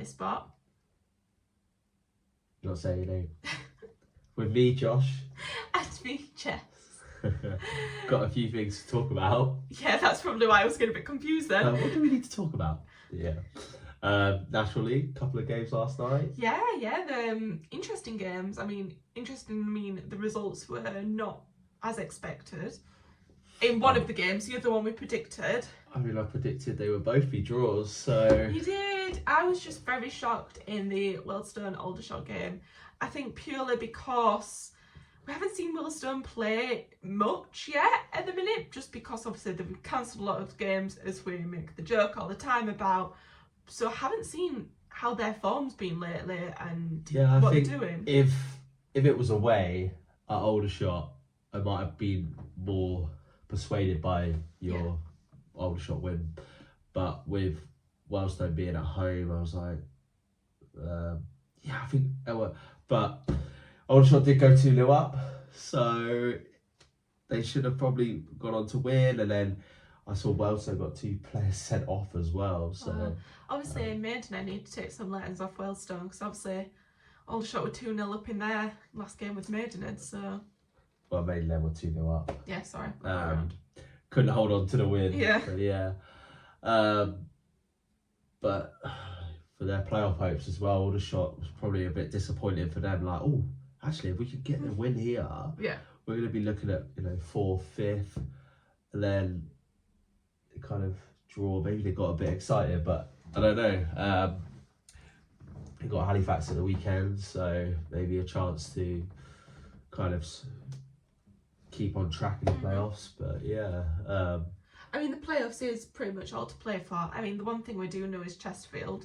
spot. Not saying your name. With me, Josh. And me, Jess. Got a few things to talk about. Yeah, that's probably why I was getting a bit confused then. What do we need to talk about? Yeah. National League, couple of games last night. Yeah, the interesting games. I mean, the results were not as expected. In one of the games, the other one we predicted. I mean, I predicted they would both be draws, so... You did. I was just very shocked in the Wealdstone-Aldershot game. I think purely because we haven't seen Wealdstone play much yet at the minute, just because obviously they've cancelled a lot of games, as we make the joke all the time about. So I haven't seen how their form's been lately and what they're doing. If it was away at Aldershot, I might have been more persuaded by your Aldershot win, but with Wealdstone being at home, I was like, I think, but Aldershot did go 2-0 up, so they should have probably gone on to win, and then I saw Wealdstone got 2 players sent off as well. So obviously, Maidenhead need to take some lettings off Wealdstone, because obviously Aldershot were 2-0 up in their last game with Maidenhead, so. Well, Maidenhead were 2-0 up. Yeah, sorry. Couldn't hold on to the win. Yeah. But yeah. But for their playoff hopes as well, Aldershot was probably a bit disappointing for them. Like, oh, actually, if we could get the win here, we're going to be looking at 4th, 5th, and then kind of draw. Maybe they got a bit excited, but I don't know. They got Halifax at the weekend, so maybe a chance to kind of keep on track in the playoffs. But yeah. I mean, the playoffs is pretty much all to play for. I mean, the one thing we do know is Chesterfield.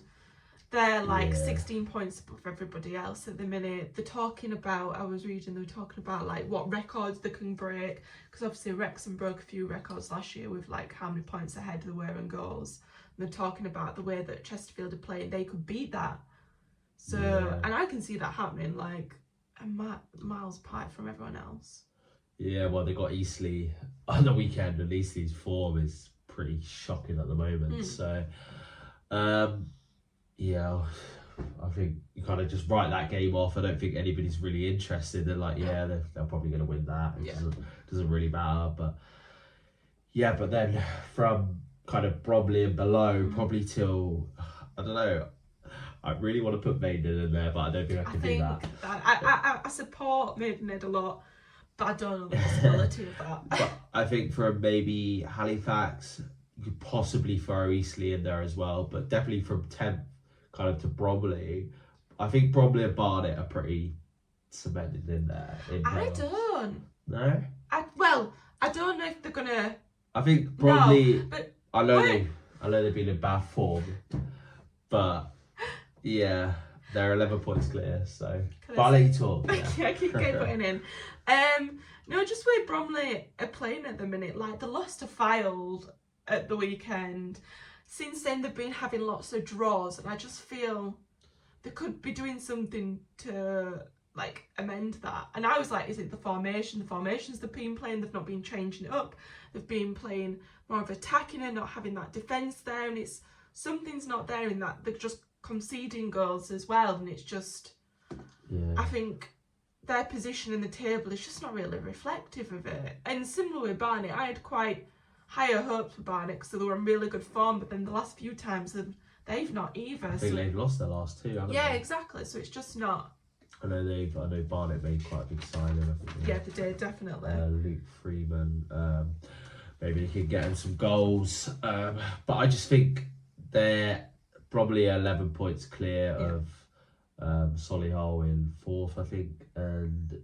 They're like 16 points above everybody else at the minute. They're talking about, I was reading, they were talking about like what records they can break. Because obviously Wrexham broke a few records last year with like how many points ahead they were in goals. And they're talking about the way that Chesterfield are playing, they could beat that. So, and I can see that happening like miles apart from everyone else. Yeah, well, they got Eastleigh on the weekend, and Eastleigh's form is pretty shocking at the moment. So, yeah, I think you kind of just write that game off. I don't think anybody's really interested. They're like, they're probably going to win that. It doesn't really matter. But yeah, but then from kind of Bromley and below, probably till, I don't know, I really want to put Maidenhead in there, but I don't think I can do that. I support Maidenhead a lot, but I don't know the possibility of that. But I think for maybe Halifax, you could possibly throw Eastleigh in there as well, but definitely from 10th kind of to Bromley. I think Bromley and Barnet are pretty cemented in there. I don't. No? I don't know if they're going to... I think Bromley... No, but I know they've been in bad form, but yeah, they're 11 points clear, so... But I'll let you talk. Yeah. I keep putting in. No, just where Bromley are playing at the minute, like they lost to Fylde at the weekend. Since then, they've been having lots of draws, and I just feel they could be doing something to like amend that. And I was like, is it the formation? The formations they've been playing, they've not been changing it up. They've been playing more of attacking and not having that defence there, and it's something's not there in that. They're just conceding goals as well, and it's just I think their position in the table is just not really reflective of it. And similar with Barnet, I had quite higher hopes for Barnet because they were in really good form, but then the last few times they've not either. I think they've lost their last 2, haven't they? Yeah, exactly. So it's just not. I know Barnet made quite a big signing. I think they did, definitely. Luke Freeman. Maybe they could get in some goals. But I just think they're probably 11 points clear of Solihull in 4th, I think, and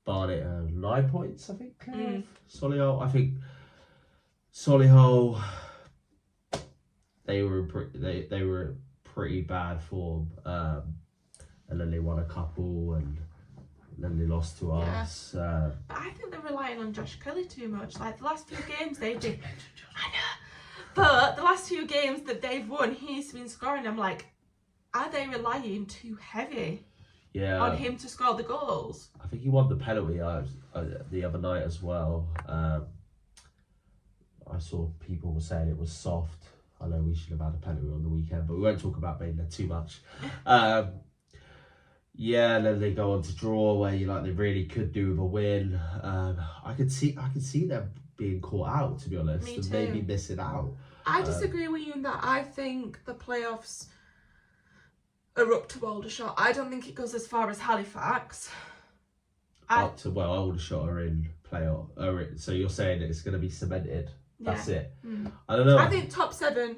Barnet 9 points, I think, clear of Solihull. I think Solihull, they were pretty bad form, and then they won a couple, and then they lost to us. But I think they're relying on Josh Kelly too much. Like the last few games they've been, I know, but the last few games that they've won, he's been scoring. I'm like, are they relying too heavy on him to score the goals? I think he won the penalty the other night as well. I saw people were saying it was soft. I know we should have had a penalty on the weekend, but we won't talk about Maidland too much. Yeah, and then they go on to draw where they really could do with a win. I could see them being caught out, to be honest, Me and too. maybe missing out. I disagree with you in that I think the playoffs are up to Aldershot. I don't think it goes as far as Halifax. Aldershot are in playoff. So you're saying that it's going to be cemented? That's it. I don't know. I think top 7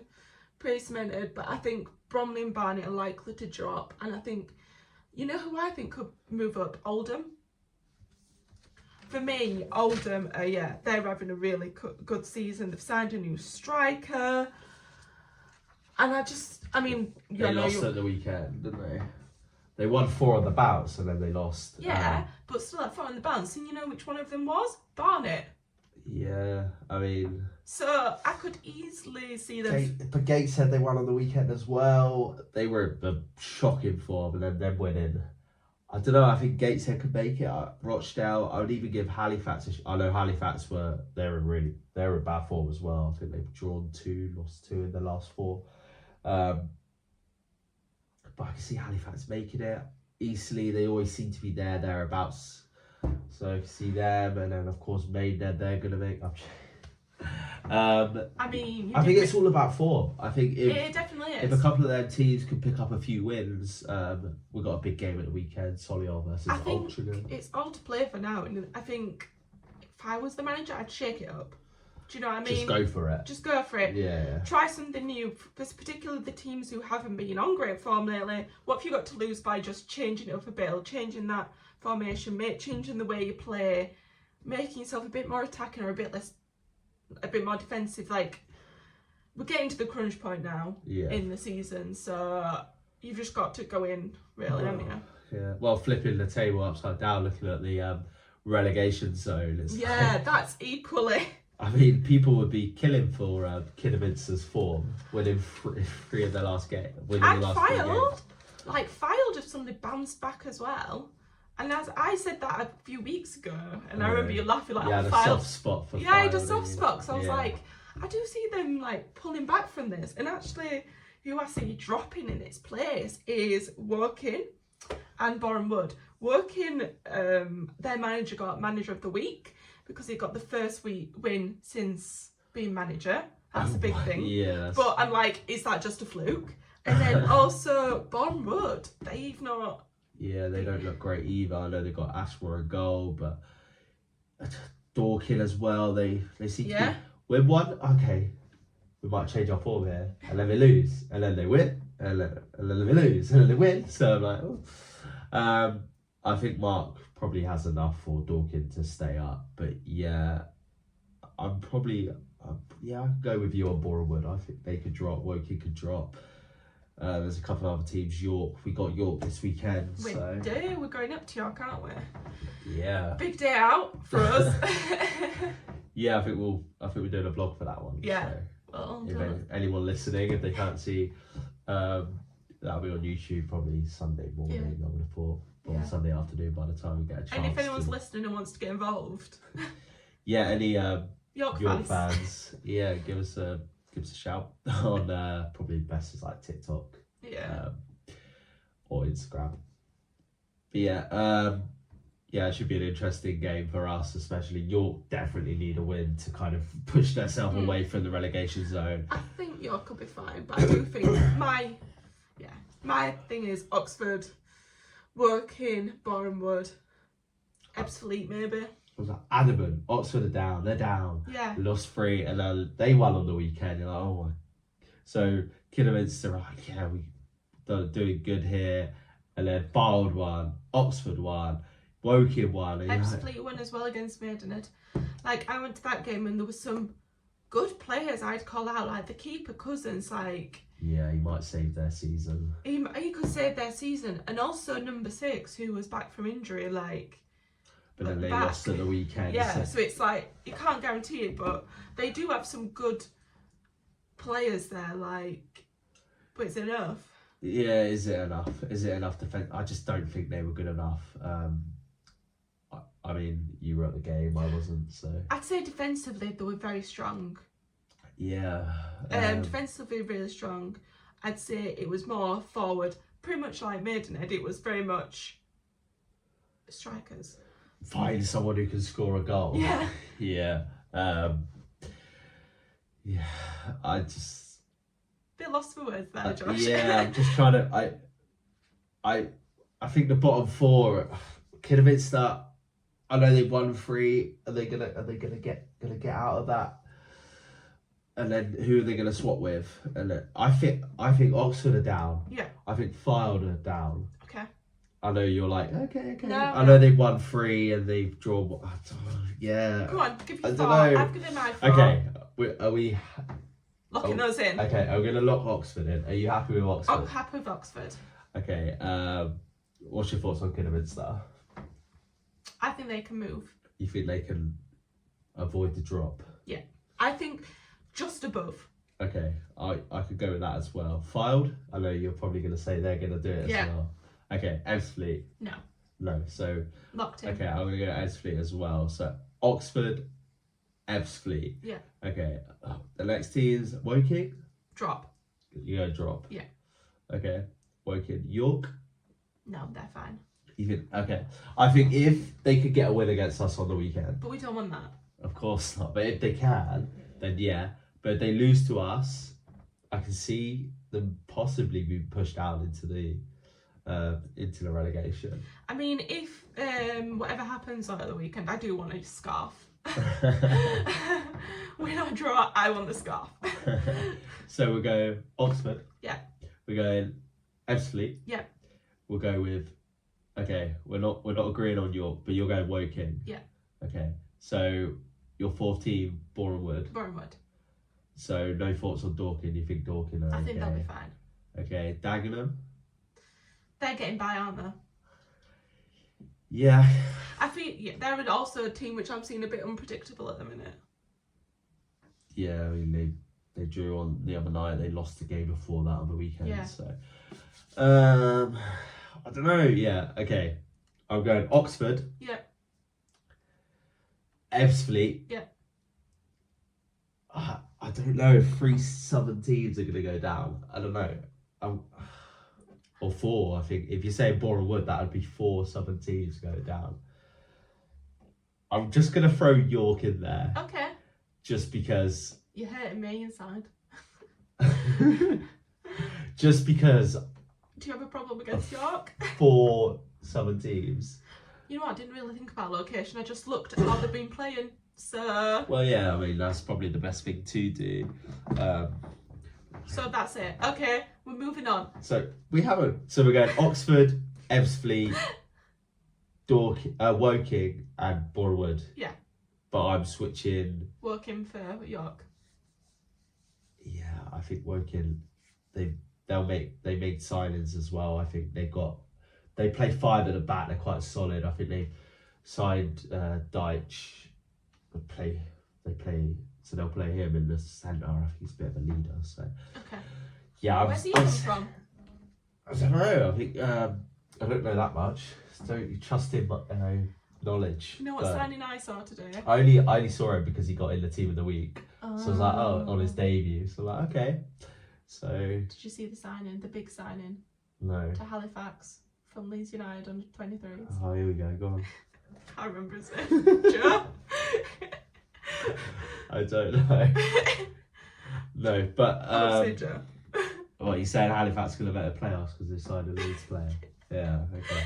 pretty cemented, but I think Bromley and Barnet are likely to drop, and I think, you know who I think could move up? Oldham. For me, Oldham, they're having a really good season. They've signed a new striker, and they lost at the weekend, didn't they? They won 4 on the bounce, and then they lost. Yeah, but still at 4 on the bounce, and you know which one of them was? Barnet. Yeah, So I could easily see them. But Gateshead, they won on the weekend as well. They were a shocking form, and then them winning. I don't know. I think Gateshead could make it. Rochdale. I would even give Halifax. I know Halifax they're in bad form as well. I think they've drawn 2, lost 2 in the last 4. But I can see Halifax making it. Eastleigh, they always seem to be thereabouts. So I can see them, and then of course Maidland, they're going to make up. I think it's all about form. I think it definitely is. If a couple of their teams could pick up a few wins, we've got a big game at the weekend, Solihull versus Altrincham. It's all to play for now, and I think if I was the manager, I'd shake it up. Do you know what I mean? Just go for it. Just go for it. Yeah. Try something new, particularly the teams who haven't been on great form lately. What have you got to lose by just changing it up a bit, changing that formation, changing the way you play, making yourself a bit more attacking or a bit more defensive? Like, we're getting to the crunch point now in the season, so you've just got to go in, really, haven't you? Yeah. Well, flipping the table upside down, looking at the relegation zone. That's equally. People would be killing for Kidderminster's form, winning 3 of their last game. Fylde have suddenly bounced back as well. And as I said that a few weeks ago, and I remember you laughing I had a soft spot for Fylde. I had a soft spot, because I was like, I do see them pulling back from this. And actually, who I see dropping in its place is Woking and Boreham Wood. Woking, their manager got manager of the week because he got the first win since being manager. That's a big thing. Yeah. But I'm like, is that just a fluke? And then also Boreham Wood, they've not. Yeah, they don't look great either. I know they got Ashmore a goal, but Dorking as well. They seem to win one. Okay, we might change our form here, and then they lose, and then they win, and then they lose, and then they win. So I'm like, I think Mark probably has enough for Dorking to stay up. But I could go with you on Boreham Wood. I think they could drop. Woking could drop. There's a couple of other teams. York, we got York this weekend. We're going up to York, aren't we? Yeah. Big day out for us. I think we're doing a vlog for that one. Yeah. So if anyone listening, if they can't see, that'll be on YouTube probably Sunday morning. I would have thought, or Sunday afternoon by the time we get a chance. And if anyone's listening and wants to get involved, any York fans, give us a shout on probably best is like TikTok, or Instagram. But it should be an interesting game for us, especially York definitely need a win to kind of push themselves away from the relegation zone. I think York will be fine, but I do think my thing is Oxford, Woking, Boreham Wood, Ebbsfleet maybe. I was like, adamant, Oxford are down, they're down. Yeah. Lost 3, and then they won on the weekend. You're like, oh my. So Kidderminster are like, we're doing good here. And then Fylde won, Oxford won, Woking won. Ebbsfleet won as well against Maidenhead. Like, I went to that game and there was some good players I'd call out, like the keeper Cousins, like. Yeah, he might save their season. He could save their season. And also number 6, who was back from injury, like. But then they lost at the weekend. Yeah, so it's like, you can't guarantee it, but they do have some good players there, like, but is it enough? Yeah, is it enough? Is it enough defense? I just don't think they were good enough. I mean, you were at the game, I wasn't, so. I'd say defensively they were very strong. Yeah. Defensively really strong. I'd say it was more forward, pretty much like Maidenhead. It was very much strikers. Find someone who can score a goal. Yeah. Yeah. Yeah. I just. Bit lost for words there, Josh. Yeah. I'm just trying to. I think the bottom four, Kidderminster. I know they won 3. Are they gonna get out of that? And then who are they gonna swap with? And then I think Oxford are down. Yeah. I think Fylde are down. Okay. I know you're like okay. No, I know they've won 3 and they've drawn. Yeah. Come on, give your I thought. don't know. I've given my thought. Okay. Are we locking those in? Okay. I'm gonna lock Oxford in. Are you happy with Oxford? I'm happy with Oxford. Okay. What's your thoughts on Kidderminster? I think they can move. You think they can avoid the drop? Yeah. I think just above. Okay, I could go with that as well. Fylde, I know you're probably going to say they're going to do it as well. Okay, Ebbsfleet. No, so... Locked in. Okay, I'm going to go Ebbsfleet as well. So, Oxford, Ebbsfleet. Yeah. Okay, the next team is Woking? Drop. You go drop? Yeah. Okay, Woking. York? No, they're fine. You think, okay. I think if they could get a win against us on the weekend... But we don't want that. Of course not, but if they can, then yeah. But if they lose to us, I can see them possibly being pushed out into the relegation. I mean, if whatever happens on the weekend, I do want a scarf. When I draw, I want the scarf. So we'll go Oxford. Yeah. We're going Ebbsfleet. Yeah. We'll go with. Okay, we're not agreeing on York, but you're going Woking. Yeah. Okay, so your 4th team, Bournemouth. Bournemouth. So no thoughts on Dorking. You think Dorking are I think okay? they'll be fine. Okay, Dagenham. They're getting by, aren't they? Yeah. I think they're also a team which I'm seeing a bit unpredictable at the minute. Yeah, I mean they drew on the other night. They lost the game before that on the weekend. Yeah. So, I don't know. Yeah. Okay. I'm going Oxford. Yeah. Ebbsfleet. Yeah. I don't know if 3 Southern teams are going to go down. I don't know. Or 4, I think. If you say Bournemouth, that would be 4 Southern teams go down. I'm just going to throw York in there. Okay. Just because... You're hurting me inside. Just because... Do you have a problem against York? 4 Southern teams. You know what? I didn't really think about location. I just looked at how they've been playing. So... Well, yeah, I mean, that's probably the best thing to do. So that's it. Okay, we're moving on. So we haven't. So we're going Oxford, Ebbsfleet, Woking, and Bournemouth. Yeah. But I'm switching. Woking for York. Yeah, I think Woking. They made signings as well. I think they play 5 at the back. They're quite solid. I think they signed Deitch. So they'll play him in the centre. I think he's a bit of a leader. So okay. Yeah. Where's he come from? I don't know. I think I don't know that much. So don't you trust him? Knowledge. You know what signing I saw today? I only saw him because he got in the team of the week. So I was like, on his debut. So I'm like, okay. So. Did you see the signing? The big signing? No. To Halifax from Leeds United under 23s. Oh, here we go. Go on. I can't remember his name. Joe? I don't know. No, but I would say Joe. What, you saying Halifax going to make the playoffs because they signed a Leeds player? Yeah, okay.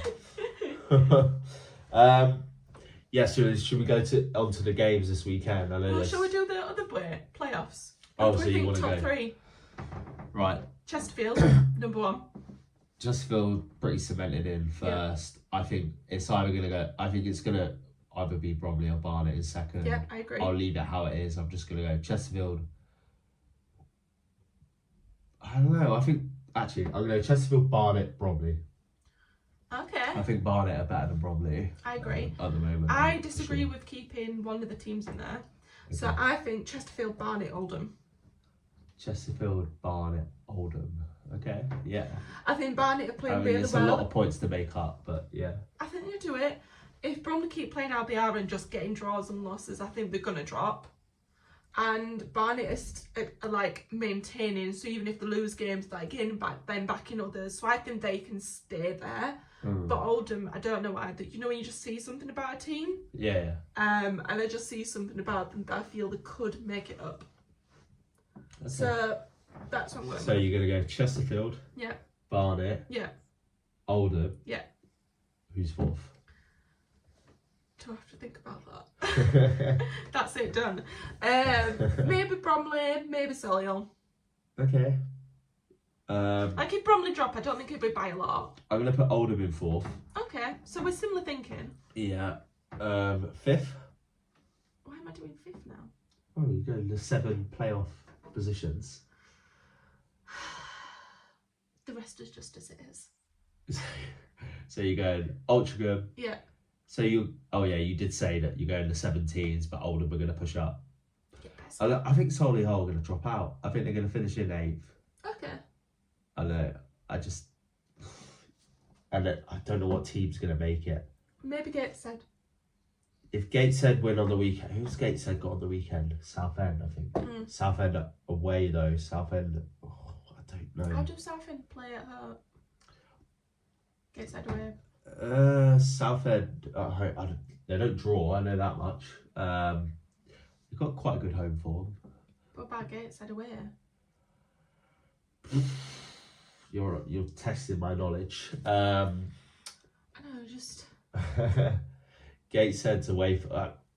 Yeah, so should we go onto the games this weekend? I know. Well, shall we do the other way? Playoffs. Oh, so you want to go? Top 3. Right. Chesterfield, number 1. Chesterfield pretty cemented in first. Yeah. I think it's either going to go. I think it's going to either be Bromley or Barnet in second. Yeah, I agree. I'll leave it how it is. I'm just going to go Chesterfield. I don't know. I think actually I'm going to go Chesterfield, Barnet, Bromley. Okay. I think Barnet are better than Bromley. I agree. At the moment. I disagree with keeping one of the teams in there. Okay. So I think Chesterfield, Barnet, Oldham. Chesterfield, Barnet, Oldham. Okay, yeah. I think Barnet are playing really well. It's a lot of points to make up, but yeah. I think they do it. If Bromley keep playing LBR and just getting draws and losses, I think they're going to drop. and Barnet are like maintaining. So even if they lose games, they're gaining back, then backing others. So I think they can stay there. But Oldham, I don't know why. You know when you just see something about a team. Yeah. And I just see something about them that I feel they could make it up. Okay. So that's what I'm going. So you're gonna go Chesterfield. Yeah. Barnet. Yeah. Oldham. Yeah. Who's fourth? Do I have to think about that? That's it, done. Maybe Bromley, maybe Solihull. Okay. I keep Bromley drop. I don't think it'd be by a lot. I'm gonna put Oldham in fourth. Okay, so we're similar thinking. Yeah. Fifth. Why am I doing fifth now? Oh, you go the 7 playoff positions. The rest is just as it is. So you're going Altrincham. Yeah. So you did say that you're going the 17s, but Oldham are going to push up. Yeah, I think Solihull are going to drop out. I think they're going to finish in 8th. Okay. I know. I don't know what team's going to make it. Maybe Gateshead. If Gateshead win on the weekend, who's Gateshead got on the weekend? Southend, I think. Southend away though. Southend, I don't know. How do Southend play at home? Gateshead away. Southend, they don't draw. I know that much. They've got quite a good home form. What about Gateshead away? You're testing my knowledge. I know, just. Gateshead's away.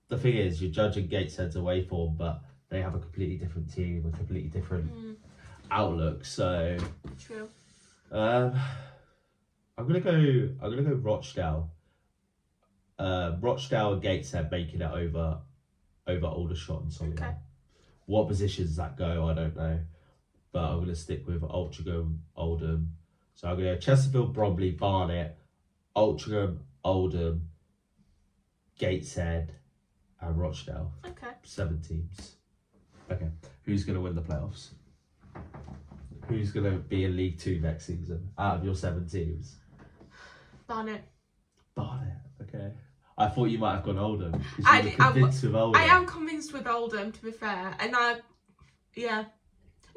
The thing is, you're judging Gateshead's away form, but they have a completely different team, a completely different outlook. So true. I'm gonna go Rochdale. Rochdale and Gateshead making it over Aldershot and Solihull. Okay. What positions that go, I don't know, but I'm gonna stick with Altrincham, Oldham. So I'm gonna go Chesterfield, Bromley, Barnet, Altrincham, Oldham, Gateshead, and Rochdale. Okay. 7 teams. Okay. Who's going to win the playoffs? Who's going to be in League 2 next season out of your 7 teams? Barnet. Okay. I thought you might have gone Oldham. I'm convinced with Oldham. I am convinced with Oldham, to be fair. And yeah.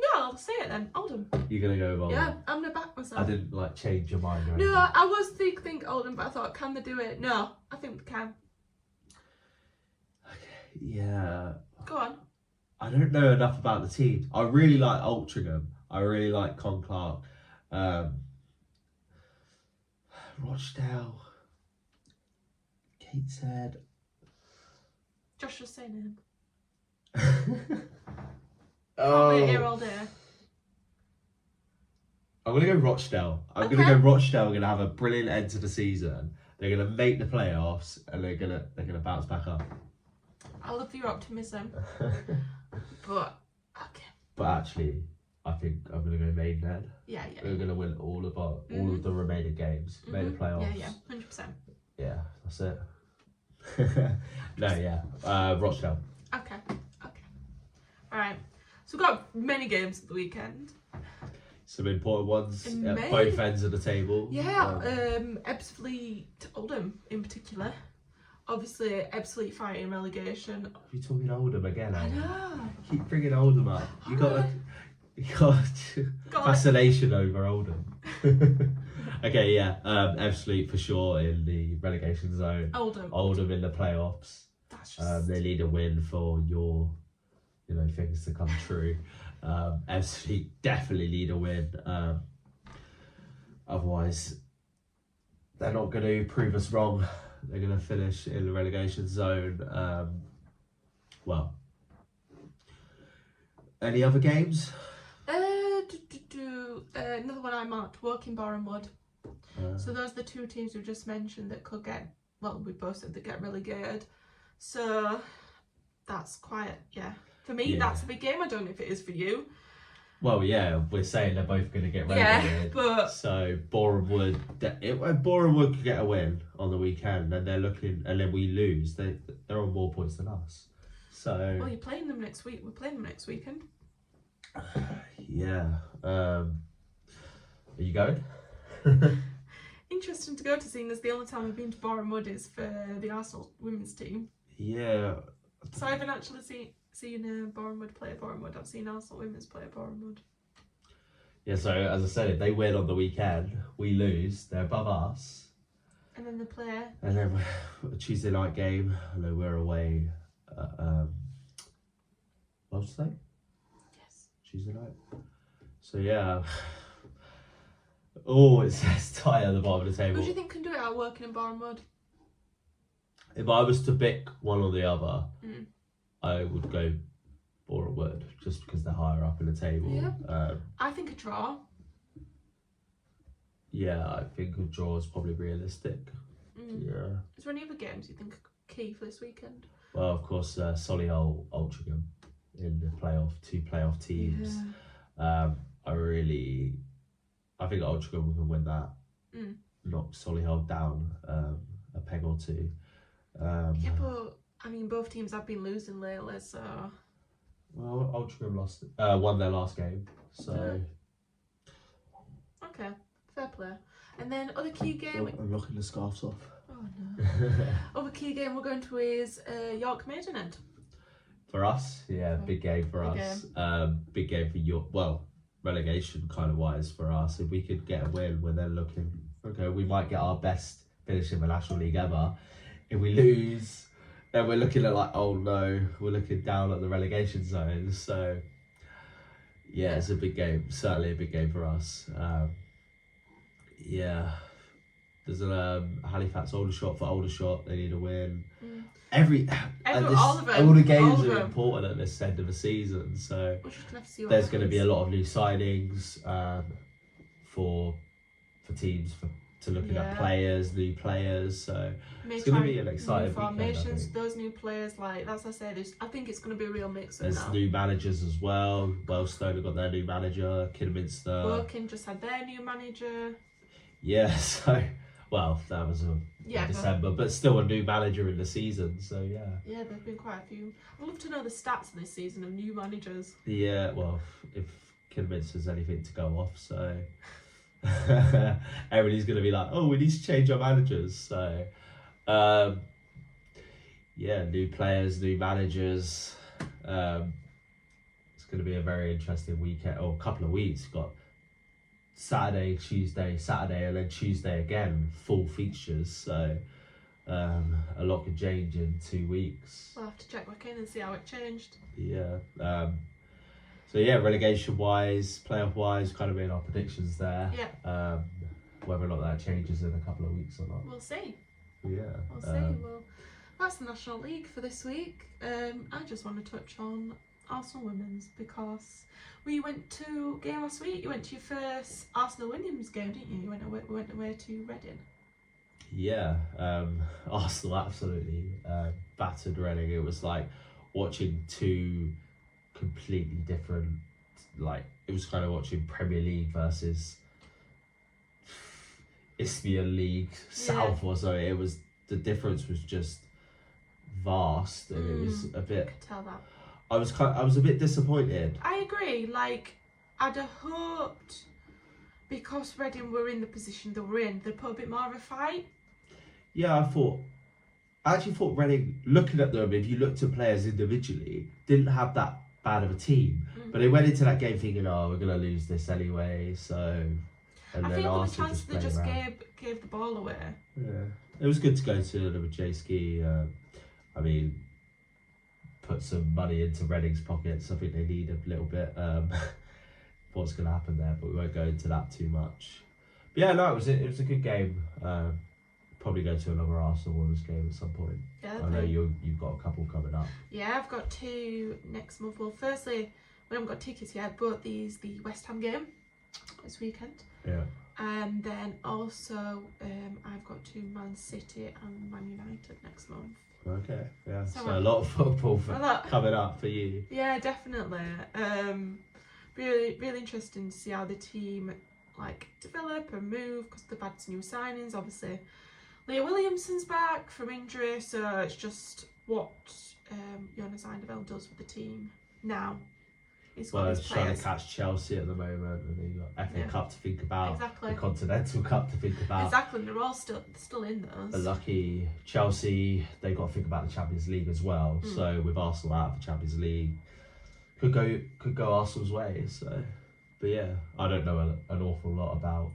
No, I'll say it then. Oldham. You're going to go with Oldham? Yeah, I'm going to back myself. I didn't change your mind or anything. anything. No, I was think Oldham, but I thought, can they do it? No, I think they can. Yeah. Go on. I don't know enough about the team. I really like Altrincham. I really like Con Clark. Rochdale. Gateshead. Josh, just say name. Oh. Can't wait here all day. I'm going to go Rochdale. I'm going to go Rochdale. We're going to have a brilliant end to the season. They're going to make the playoffs and they're going to bounce back up. I love your optimism. But, okay. But actually, I think I'm going to go Maidenhead. Yeah. We're going to win all of the remaining games. Make the playoffs. Yeah, 100%. Yeah, that's it. No, yeah. Rochdale. Okay. Alright. So we've got many games at the weekend. Some important ones at both ends of the table. Yeah, Ebbsfleet, Oldham in particular. Obviously, Ebbsfleet fighting relegation. You're talking Oldham again, I know. Keep bringing Oldham up. You got fascination over Oldham. Okay, yeah. Ebbsfleet for sure in the relegation zone. Oldham in the playoffs. That's just... they need a win for your, things to come true. Ebbsfleet definitely need a win. Otherwise, they're not going to prove us wrong. They're going to finish in the relegation zone. Any other games? Another one I marked, Woking, Boreham Wood. So those are the 2 teams we just mentioned that could get, we both said they get relegated. So that's quite, for me, that's a big game. I don't know if it is for you. Well, yeah, we're saying they're both going to get relegated. Yeah, but... So Boreham Wood could get a win on the weekend, and they're looking, and then we lose. They're on more points than us. So. Well, you're playing them next week. We're playing them next weekend. Yeah. Are you going? Interesting to go to, seeing as the only time I've been to Boreham Wood is for the Arsenal women's team. Yeah. So I haven't actually seen. seen Bournemouth play at Bournemouth. I've seen Arsenal women's play at Bournemouth. Yeah, so as I said, if they win on the weekend, we lose, they're above us. And then they play. And then a Tuesday night game, I know we're away at, Wednesday? Yes. Tuesday night. So yeah. Oh, it's tight at the bottom of the table. Who do you think can do it out working in Bournemouth? If I was to pick one or the other, Mm. I would go Bournemouth, just because they're higher up in the table. Yeah. I think a draw. Yeah, I think a draw is probably realistic. Yeah. Is there any other games you think are key for this weekend? Well, of course, Solihull Altrincham in the two playoff teams. Yeah. I think Altrincham can win that. Knock Solihull down a peg or two. Yeah, but I mean, both teams have been losing lately, so. Well, Altrincham won their last game, so. Okay, fair play. And then other key game. I'm knocking the scarves off. Oh no. Other key game we're going to is York Maidenhead. For us, yeah, big game for us. Big game for York. Well, relegation kind of wise for us. If we could get a win, we're then looking. Okay, we might get our best finish in the National League ever. If we lose, then we're looking at like, oh no, we're looking down at the relegation zone. So yeah, it's a big game. Certainly a big game for us. Yeah, there's a Halifax Aldershot for Aldershot. They need a win. All the games are important at this end of the season. So there's going to be a lot of new signings for teams to looking at new players. So it's going to be an exciting formations. Those new players, like as I said, I think it's going to be a real mix. There's new managers as well. Wellstone have got their new manager. Kidderminster. Woking just had their new manager. Yeah, so well, that was December, but still a new manager in the season. So yeah. Yeah, there've been quite a few. I'd love to know the stats of this season of new managers. Yeah, well, if Kidderminster's anything to go off, so everybody's going to be like, oh, we need to change our managers. So yeah, new players, new managers. It's going to be a very interesting weekend or couple of weeks. We've got Saturday, and then Tuesday again, full features. So a lot can change in 2 weeks. We'll have to check back in and see how it changed. Yeah. So yeah, relegation wise, playoff wise, kind of made our predictions there. Yeah. Whether or not that changes in a couple of weeks or not. We'll see. Yeah. We'll see. Well, that's the National League for this week. I just want to touch on Arsenal women's because we went to a game last week. You went to your first Arsenal women's game, didn't you? You went away to Reading. Yeah, Arsenal absolutely battered Reading. It was like watching two completely different, like it was kind of watching Premier League versus Isthmian League South or so. It was, the difference was just vast, and it was a bit. I could tell that. I was a bit disappointed. I agree. Like, I'd have hoped because Reading were in the position they were in, they'd put a bit more of a fight. Yeah, I actually thought Reading, looking at them, if you looked at players individually, didn't have that bad of a team. But they went into that game thinking, oh, we're going to lose this anyway, so. And I then feel the chance they just gave the ball away. Yeah. It was good to go to the J-Ski. I mean, put some money into Reading's pockets. I think they need a little bit what's going to happen there, but we won't go into that too much. But yeah, no, it was a good game. Probably go to another Arsenal Women's game at some point. Yeah, I know you've got a couple coming up. Yeah, I've got 2 next month. Well, firstly, we haven't got tickets yet, but the West Ham game this weekend. Yeah. And then also I've got 2 Man City and Man United next month. Okay, yeah. So a lot of football coming up for you. Yeah, definitely. Really, really interesting to see how the team develop and move because they've had some new signings. Obviously, Leah Williamson's back from injury, so it's just what Jonas Eindeveld does with the team now. He's Well, got his he's trying players. to catch Chelsea at the moment, and then you've got FA Cup to think about, Exactly. the Continental Cup to think about. Exactly, and they're all still in those. But lucky Chelsea, they've got to think about the Champions League as well. So with Arsenal out of the Champions League, could go Arsenal's way. So, but yeah, I don't know an awful lot about.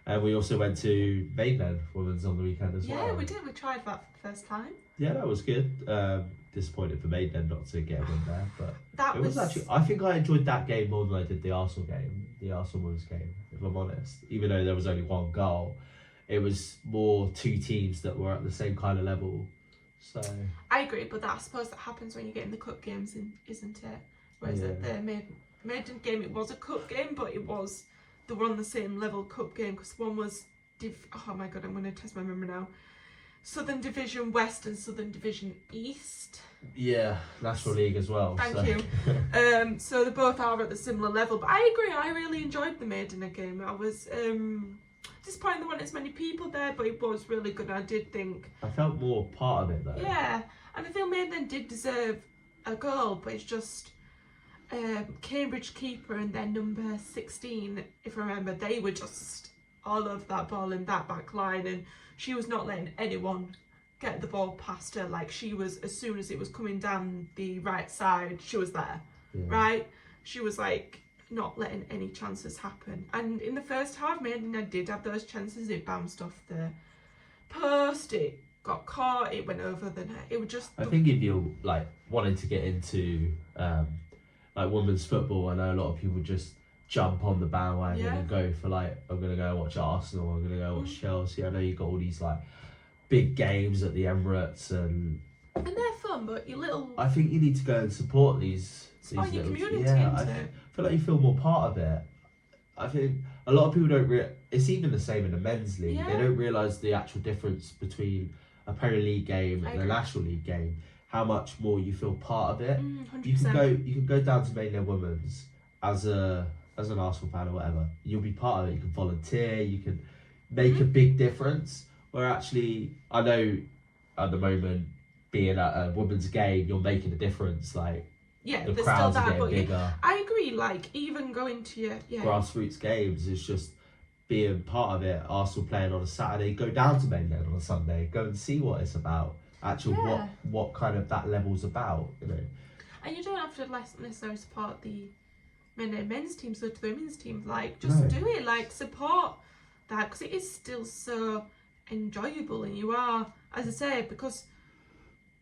And we also went to Maidenhead Women's on the weekend as well. Yeah, we did. We tried that for the first time. Yeah, that was good. Disappointed for Maidenhead not to get a win there, but that was actually. I think I enjoyed that game more than I did the Arsenal game, the Arsenal Women's game. If I'm honest, even though there was only one goal, it was more two teams that were at the same kind of level. So I agree, but I suppose that happens when you get in the cup games, isn't it? Whereas at the maiden game, it was a cup game, but they were on the same level cup game because one was oh my god, I'm going to test my memory now. Southern Division West and Southern Division East. Yeah, National League as well. Thank you. So they both are at the similar level. But I agree, I really enjoyed the Maidenhead game. I was disappointed there weren't as many people there, but it was really good. I did think... I felt more part of it though. Yeah, and I feel Maidenhead did deserve a goal, but it's just... Cambridge keeper and then number 16, if I remember, they were just all over that ball in that back line, and she was not letting anyone get the ball past her. Like, she was, as soon as it was coming down the right side, she was there, right? She was like not letting any chances happen. And in the first half, Maidenhead did have those chances. It bounced off the post, it got caught, it went over the net. It was just... I think if you're like wanting to get into like women's football, I know a lot of people just jump on the bandwagon and go for like, I'm gonna go watch Arsenal, I'm gonna go watch Chelsea. I know you've got all these like big games at the Emirates and they're fun, but you little... I think you need to go and support these your community, I feel like you feel more part of it. I think a lot of people don't it's even the same in the men's league. They don't realise the actual difference between a Premier League game and a National League game. How much more you feel part of it. 100%. You can go down to Maidenhead Women's as an Arsenal fan or whatever. You'll be part of it. You can volunteer. You can make a big difference. Where actually, I know at the moment, being at a women's game, you're making a difference. Like the crowds are getting bigger. I agree. Like even going to your grassroots games is just being part of it. Arsenal playing on a Saturday, go down to Maidenhead on a Sunday. Go and see what it's about. Actually, what kind of that level's about, you know. And you don't have to necessarily support the men's team, so to the women's team, like just do it, like support that, because it is still so enjoyable, and you are, as I say, because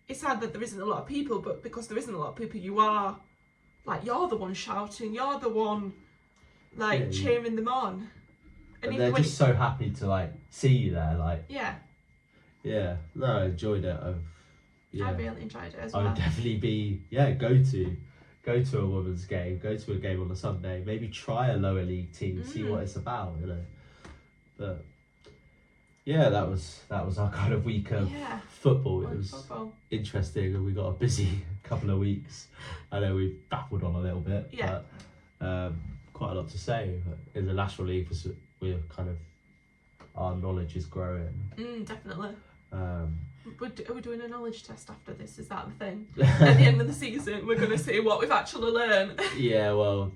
it's sad that there isn't a lot of people, but because there isn't a lot of people, you are like, you're the one shouting, you're the one like cheering them on, and they're just so happy to like see you there, like no, I enjoyed it. I really enjoyed it as well. I would definitely go to a women's game, go to a game on a Sunday, maybe try a lower league team, see what it's about, you know. But yeah, that was our kind of week of football. It was interesting, and we got a busy couple of weeks. I know we baffled on a little bit, but quite a lot to say. In the National League, we're kind of, our knowledge is growing. Definitely. Are we doing a knowledge test after this? Is that the thing? At the end of the season, we're going to see what we've actually learned. Yeah, well,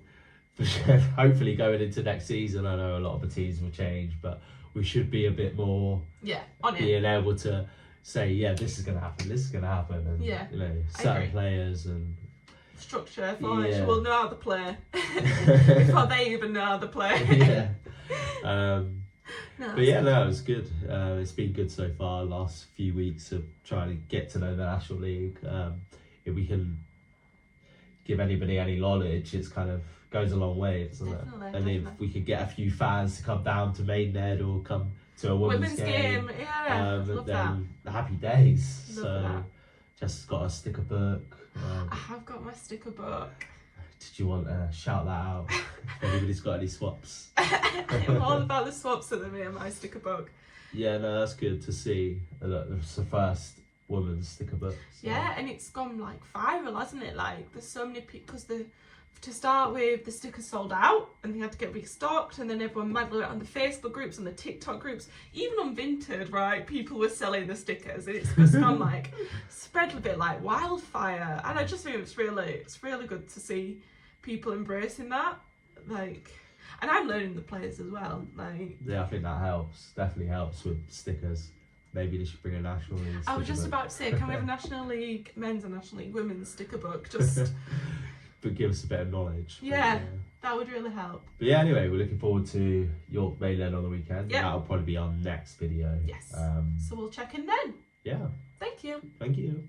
hopefully going into next season, I know a lot of the teams will change, but we should be a bit more on being able to say, this is going to happen, this is going to happen, and you know, certain players and structure for it. We'll know how to play before they even know how to play. But it was good. It's been good so far. Last few weeks of trying to get to know the National League. If we can give anybody any knowledge, it's kind of goes a long way, doesn't it? And if we could get a few fans to come down to Maidenhead or come to a women's game, love then happy days. Just got a sticker book. I have got my sticker book. Did you want to shout that out? If anybody's got any swaps. I'm all about the swaps at the minute, my sticker book. Yeah, no, that's good to see. It's the first woman's sticker book. So. Yeah, and it's gone like viral, hasn't it? Like, there's so many people, because to start with, the stickers sold out and they had to get restocked, and then everyone madly went on the Facebook groups and the TikTok groups, even on Vinted, right? People were selling the stickers, and it's just gone like spread a bit like wildfire. And I just think it's really good to see people embracing that, like, and I'm learning the players as well. Like, yeah, I think that helps. Definitely helps with stickers. Maybe they should bring a National League. I was just book. about to say, can we have a National League men's and National League women's sticker book? Just, but give us a bit of knowledge. Yeah, that would really help. But yeah, anyway, we're looking forward to York Mainland on the weekend. Yep. That'll probably be our next video. Yes. So we'll check in then. Yeah. Thank you. Thank you.